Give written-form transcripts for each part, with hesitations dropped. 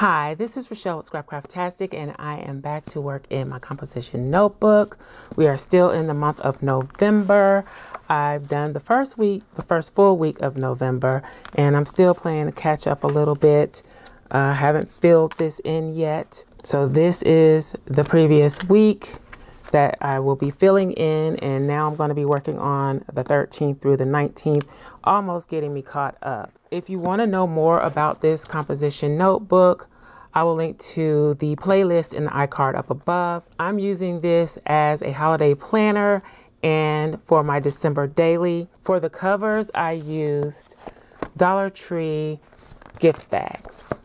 Hi, this is Rachelle with Scrapcraftastic, and I am back to work in my composition notebook. We are still in the month of November. I've done the first full week of November, and I'm still planning to catch up a little bit. Haven't filled this in yet. So this is the previous week that I will be filling in, and now I'm going to be working on the 13th through the 19th, almost getting me caught up. If you want to know more about this composition notebook, I will link to the playlist in the iCard up above. I'm using this as a holiday planner and for my December daily. For the covers, I used Dollar Tree gift bags.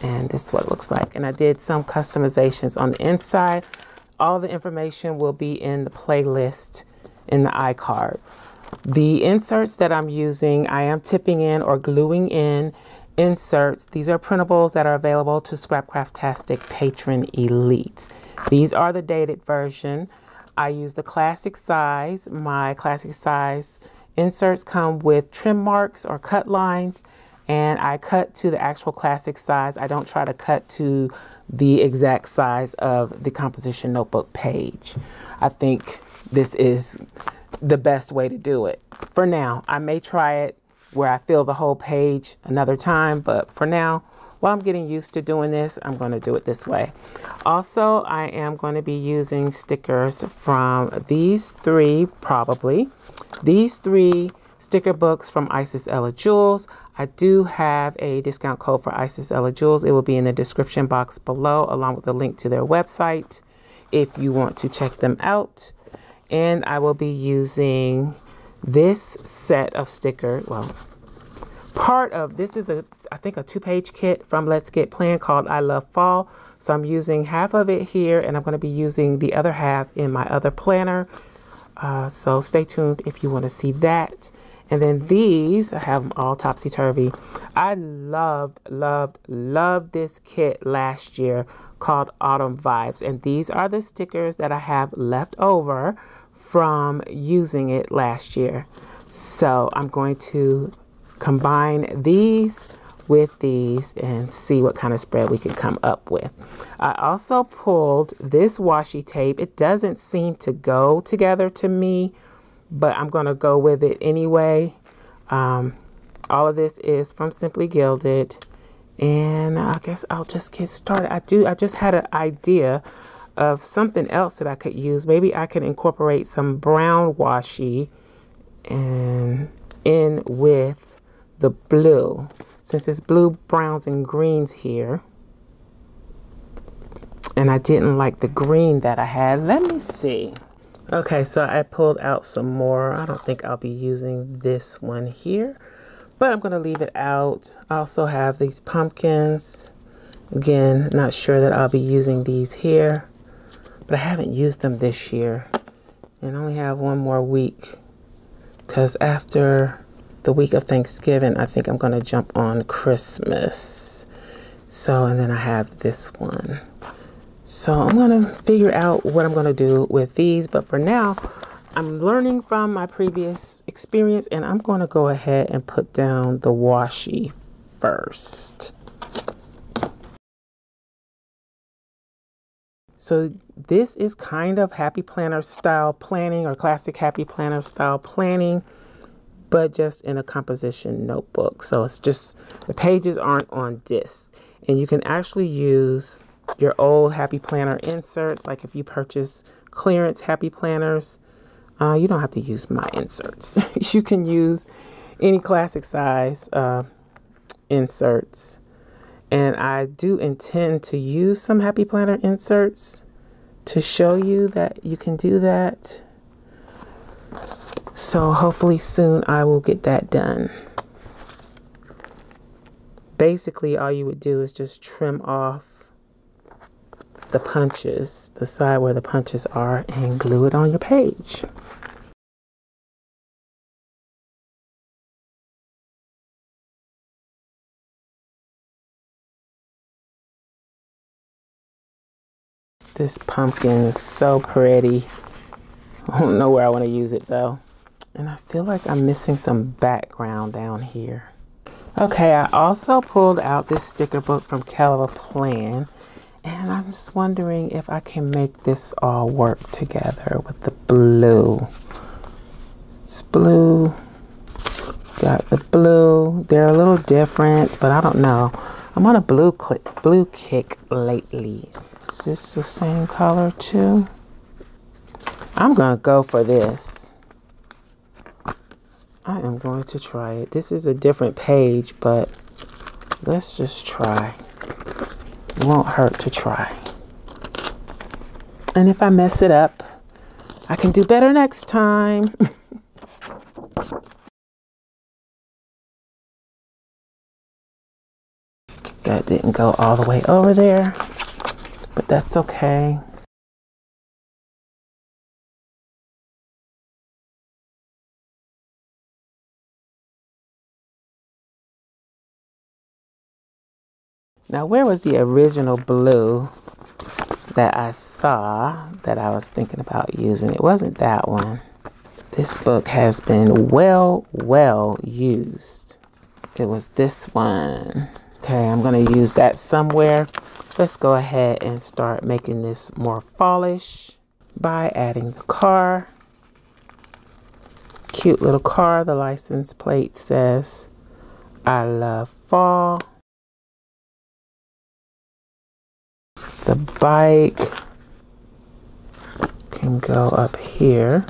And this is what it looks like. And I did some customizations on the inside. All the information will be in the playlist in the iCard. The inserts that I'm using, I am tipping in or gluing in inserts. These are printables that are available to Scrapcraftastic Patron Elites. These are the dated version. I use the classic size. My classic size inserts come with trim marks or cut lines, and I cut to the actual classic size. I don't try to cut to the exact size of the composition notebook page. I think this is the best way to do it. For now, I may try it where I fill the whole page another time, but for now, while I'm getting used to doing this, I'm going to do it this way. Also, I am going to be using stickers from these three sticker books from Isis Ella Jewels. I do have a discount code for Isis Ella Jewels. It will be in the description box below, along with a link to their website if you want to check them out. And I will be using this set of stickers. Well, part of this is I think a 2-page kit from Let's Get Planned called I Love Fall. So I'm using half of it here, and I'm going to be using the other half in my other planner. So stay tuned if you want to see that. And then these, I have them all topsy-turvy. I loved this kit last year called Autumn Vibes. And these are the stickers that I have left over from using it last year. So I'm going to combine these with these and see what kind of spread we can come up with. I also pulled this washi tape. It doesn't seem to go together to me, but I'm going to go with it anyway. All of this is from Simply Gilded, and I guess I'll just get started. I just had an idea of something else that I could use. Maybe I could incorporate some brown washi and in with the blue, since it's blue, browns, and greens here. And I didn't like the green that I had. Let me see. Okay, so I pulled out some more. I don't think I'll be using this one here, but I'm going to leave it out. I also have these pumpkins. Again, not sure that I'll be using these here, but I haven't used them this year and only have one more week, because after the week of Thanksgiving, I think I'm going to jump on Christmas. So, and then I have this one. So I'm going to figure out what I'm going to do with these. But for now, I'm learning from my previous experience, and I'm going to go ahead and put down the washi first. So this is kind of Happy Planner style planning, or classic Happy Planner style planning, but just in a composition notebook. So it's just, the pages aren't on disc, and you can actually use your old Happy Planner inserts. Like if you purchase clearance Happy Planners, you don't have to use my inserts. You can use any classic size inserts. And I do intend to use some Happy Planner inserts to show you that you can do that. So hopefully soon I will get that done. Basically, all you would do is just trim off the punches, the side where the punches are, and glue it on your page. This pumpkin is so pretty. I don't know where I want to use it though. And I feel like I'm missing some background down here. Okay, I also pulled out this sticker book from CHELA Plan, and I'm just wondering if I can make this all work together with the blue. It's blue, got the blue. They're a little different, but I don't know. I'm on a blue kick lately. Is this the same color too? I'm gonna go for this. I am going to try it. This is a different page, but let's just try. It won't hurt to try. And if I mess it up, I can do better next time. That didn't go all the way over there, but that's okay. Now, where was the original blue that I saw that I was thinking about using? It wasn't that one. This book has been well used. It was this one. Okay, I'm gonna use that somewhere. Let's go ahead and start making this more fallish by adding the car. Cute little car. The license plate says, I love fall. The bike can go up here.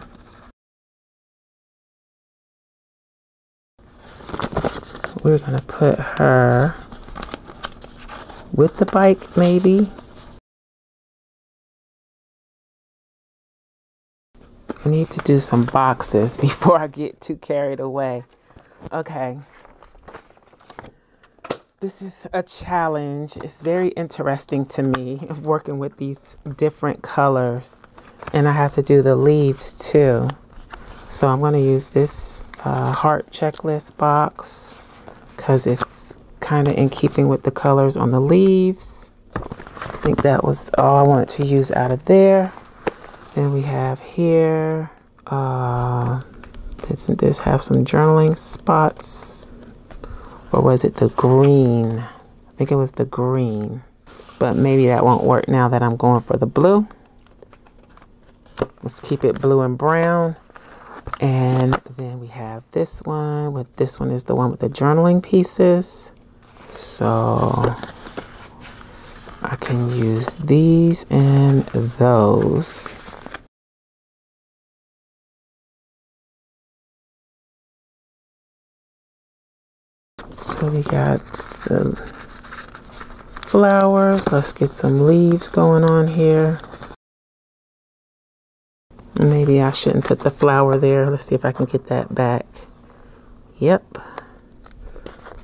We're gonna put her with the bike, maybe. I need to do some boxes before I get too carried away. Okay. This is a challenge. It's very interesting to me working with these different colors. And I have to do the leaves too. So I'm going to use this heart checklist box because it's kind of in keeping with the colors on the leaves. I think that was all I wanted to use out of there. Then we have here, doesn't this have some journaling spots? Or was it the green? I think it was the green. But maybe that won't work now that I'm going for the blue. Let's keep it blue and brown. And then we have this one. This one is the one with the journaling pieces. So I can use these and those. So we got the flowers. Let's get some leaves going on here. Maybe I shouldn't put the flower there. Let's see if I can get that back. Yep.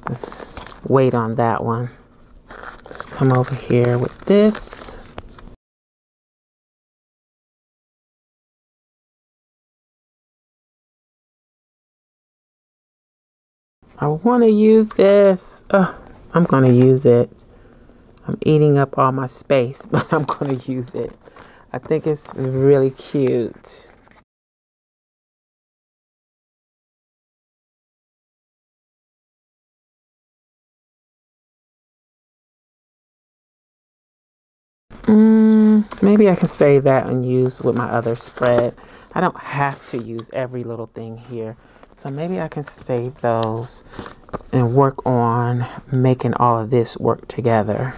Let's wait on that one. Let's come over here with this. I want to use this. I'm going to use it. I'm eating up all my space, but I'm going to use it. I think it's really cute. Maybe I can save that and use with my other spread. I don't have to use every little thing here. So maybe I can save those and work on making all of this work together.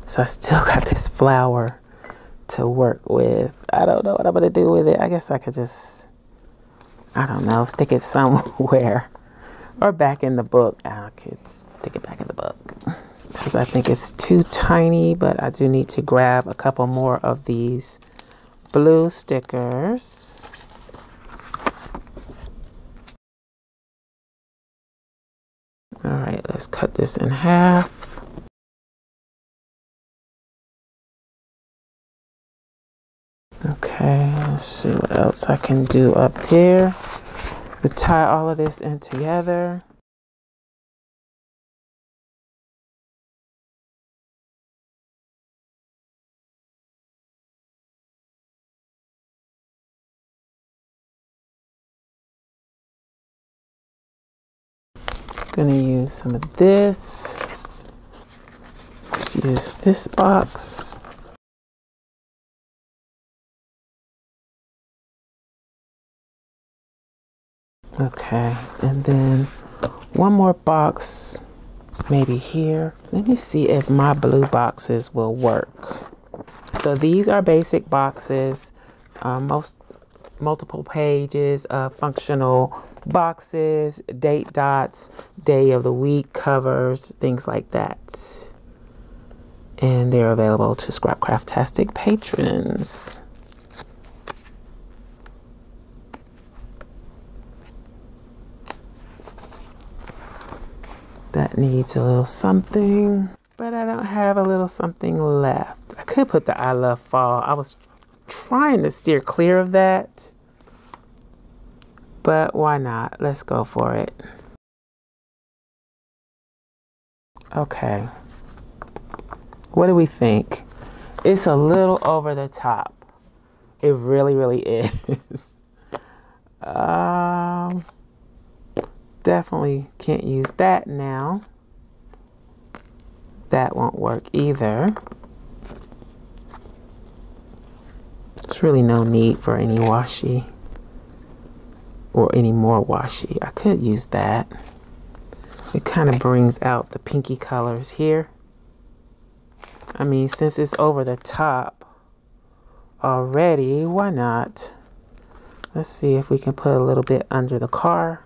So I still got this flower to work with. I don't know what I'm gonna do with it. I guess I could just, I don't know, stick it somewhere or back in the book. I could stick it back in the book because I think it's too tiny, but I do need to grab a couple more of these blue stickers. All right, let's cut this in half. Okay, let's see what else I can do up here to tie all of this in together. Gonna use some of this. Let's use this box. Okay, and then one more box, maybe here. Let me see if my blue boxes will work. So these are basic boxes, multiple pages of functional boxes, date dots, day of the week covers, things like that. And they're available to Scrapcraftastic patrons. That needs a little something, but I don't have a little something left. I could put the I love fall. I was trying to steer clear of that, but why not? Let's go for it. Okay. What do we think? It's a little over the top. It really, really is. Definitely can't use that now. That won't work either. There's really no need for any washi or any more washi. I could use that. It kind of brings out the pinky colors here. I mean, since it's over the top already, why not? Let's see if we can put a little bit under the car.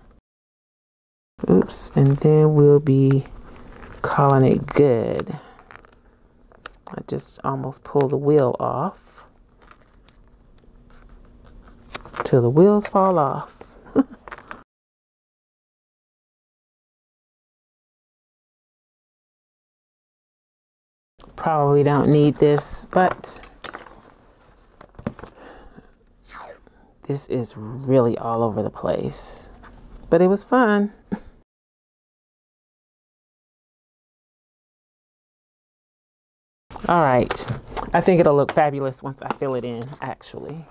Oops, and then we'll be calling it good. I just almost pulled the wheel off till the wheels fall off. Probably don't need this, but this is really all over the place. But it was fun. All right, I think it'll look fabulous once I fill it in, actually.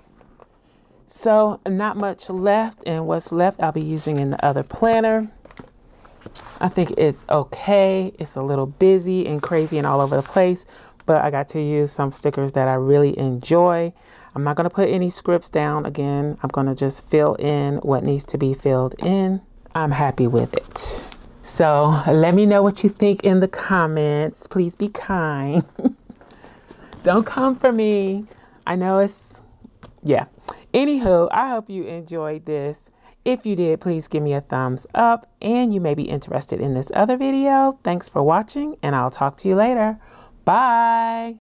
So not much left, and what's left I'll be using in the other planner. I think it's okay. It's a little busy and crazy and all over the place, but I got to use some stickers that I really enjoy. I'm not going to put any scripts down again. I'm going to just fill in what needs to be filled in. I'm happy with it. So let me know what you think in the comments. Please be kind. Don't come for me. I know it's, yeah. Anywho, I hope you enjoyed this. If you did, please give me a thumbs up, and you may be interested in this other video. Thanks for watching, and I'll talk to you later. Bye.